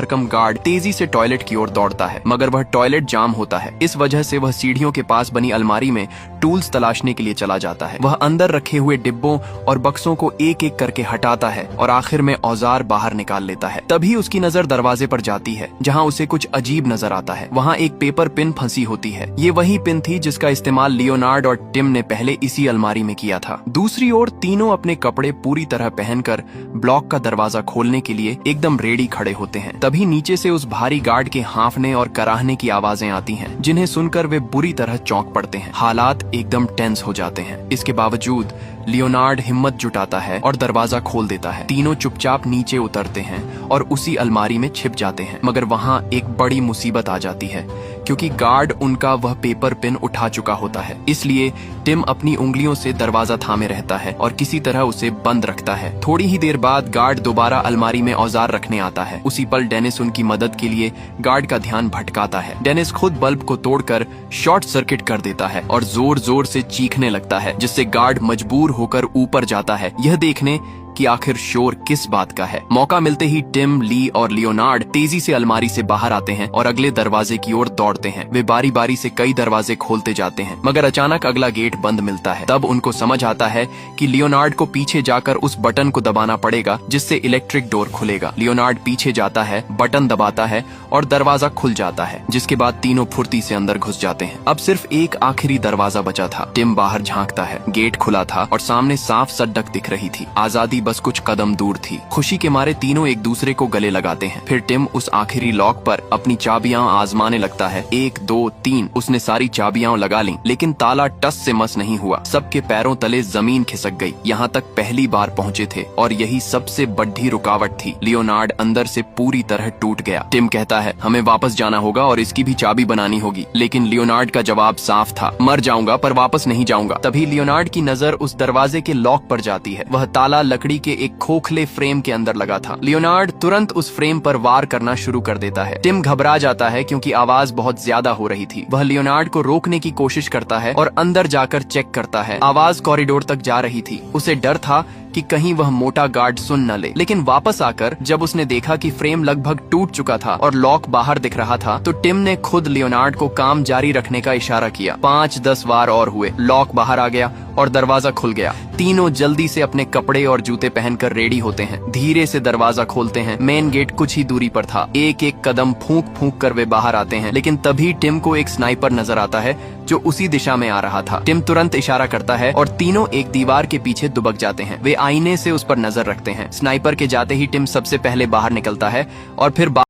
भरकम गार्ड तेजी से टॉयलेट की ओर दौड़ता है, मगर वह टॉयलेट जाम होता है। इस वजह से वह सीढ़ियों के पास बनी अलमारी में टूल्स तलाशने के लिए चला जाता है। वह अंदर रखे हुए डिब्बों और बक्सों को एक एक करके हटाता है और आखिर में औजार बाहर निकाल लेता है। तभी उसकी नजर दरवाजे पर जाती है, जहाँ उसे कुछ अजीब नजर आता है। वहाँ एक पेपर पिन फंसी होती है। ये वही पिन थी जिसका इस्तेमाल लियोनार्ड और टिम ने पहले इसी अलमारी में किया था। दूसरी ओर तीनों अपने कपड़े पूरी तरह पहनकर ब्लॉक का दरवाजा खोलने के लिए एकदम रेडी खड़े होते हैं। तभी नीचे से उस भारी गार्ड के हांफने और कराहने की आवाजें आती हैं, जिन्हें सुनकर वे बुरी तरह चौंक पड़ते हैं। हालात एकदम टेंस हो जाते हैं। इसके बावजूद लियोनार्ड हिम्मत जुटाता है और दरवाजा खोल देता है। तीनों चुपचाप नीचे उतरते हैं और उसी अलमारी में छिप जाते हैं। मगर वहाँ एक बड़ी मुसीबत आ जाती है, क्योंकि गार्ड उनका वह पेपर पिन उठा चुका होता है। इसलिए टिम अपनी उंगलियों से दरवाजा थामे रहता है और किसी तरह उसे बंद रखता है। थोड़ी ही देर बाद गार्ड दोबारा अलमारी में औजार रखने आता है। उसी पल डेनिस उनकी मदद के लिए गार्ड का ध्यान भटकाता है। डेनिस खुद बल्ब को तोड़कर शॉर्ट सर्किट कर देता है और जोर जोर से चीखने लगता है, जिससे गार्ड मजबूर होकर ऊपर जाता है, यह देखने कि आखिर शोर किस बात का है। मौका मिलते ही टिम, ली और लियोनार्ड तेजी से अलमारी से बाहर आते हैं और अगले दरवाजे की ओर दौड़ते हैं। वे बारी बारी से कई दरवाजे खोलते जाते हैं, मगर अचानक अगला गेट बंद मिलता है। तब उनको समझ आता है कि लियोनार्ड को पीछे जाकर उस बटन को दबाना पड़ेगा, जिससे इलेक्ट्रिक डोर खुलेगा। लियोनार्ड पीछे जाता है, बटन दबाता है और दरवाजा खुल जाता है, जिसके बाद तीनों फुर्ती से अंदर घुस जाते हैं। अब सिर्फ एक आखिरी दरवाजा बचा था। टिम बाहर झांकता है। गेट खुला था और सामने साफ सड़क दिख रही थी। आजादी बस कुछ कदम दूर थी। खुशी के मारे तीनों एक दूसरे को गले लगाते हैं। फिर टिम उस आखिरी लॉक पर अपनी चाबियां आजमाने लगता है। 1 2 3 उसने सारी चाबियां लगा ली, लेकिन ताला टस से मस नहीं हुआ। सबके पैरों तले जमीन खिसक गई। यहाँ तक पहली बार पहुँचे थे और यही सबसे बड़ी रुकावट थी। लियोनार्ड अंदर से पूरी तरह टूट गया। टिम कहता है, हमें वापस जाना होगा और इसकी भी चाबी बनानी होगी। लेकिन लियोनार्ड का जवाब साफ था, मर जाऊंगा पर वापस नहीं जाऊंगा। तभी लियोनार्ड की नजर उस दरवाजे के लॉक पर जाती है। वह ताला लकड़ी के एक खोखले फ्रेम के अंदर लगा था। लियोनार्ड तुरंत उस फ्रेम पर वार करना शुरू कर देता है। टिम घबरा जाता है क्योंकि आवाज बहुत ज्यादा हो रही थी। वह लियोनार्ड को रोकने की कोशिश करता है और अंदर जाकर चेक करता है। आवाज कॉरिडोर तक जा रही थी। उसे डर था कि कहीं वह मोटा गार्ड सुन न ले। लेकिन वापस आकर जब उसने देखा कि फ्रेम लगभग टूट चुका था और लॉक बाहर दिख रहा था, तो टिम ने खुद लियोनार्ड को काम जारी रखने का इशारा किया। 5-10 वार और हुए। लॉक बाहर आ गया और दरवाजा खुल गया। तीनों जल्दी से अपने कपड़े और जूते पहनकर रेडी होते हैं। धीरे से दरवाजा खोलते हैं। मेन गेट कुछ ही दूरी पर था। एक एक कदम फूंक फूंक कर वे बाहर आते हैं। लेकिन तभी टिम को एक स्नाइपर नजर आता है जो उसी दिशा में आ रहा था। टिम तुरंत इशारा करता है और तीनों एक दीवार के पीछे दुबक जाते हैं। वे आईने से उस पर नजर रखते हैं। स्नाइपर के जाते ही टिम सबसे पहले बाहर निकलता है और फिर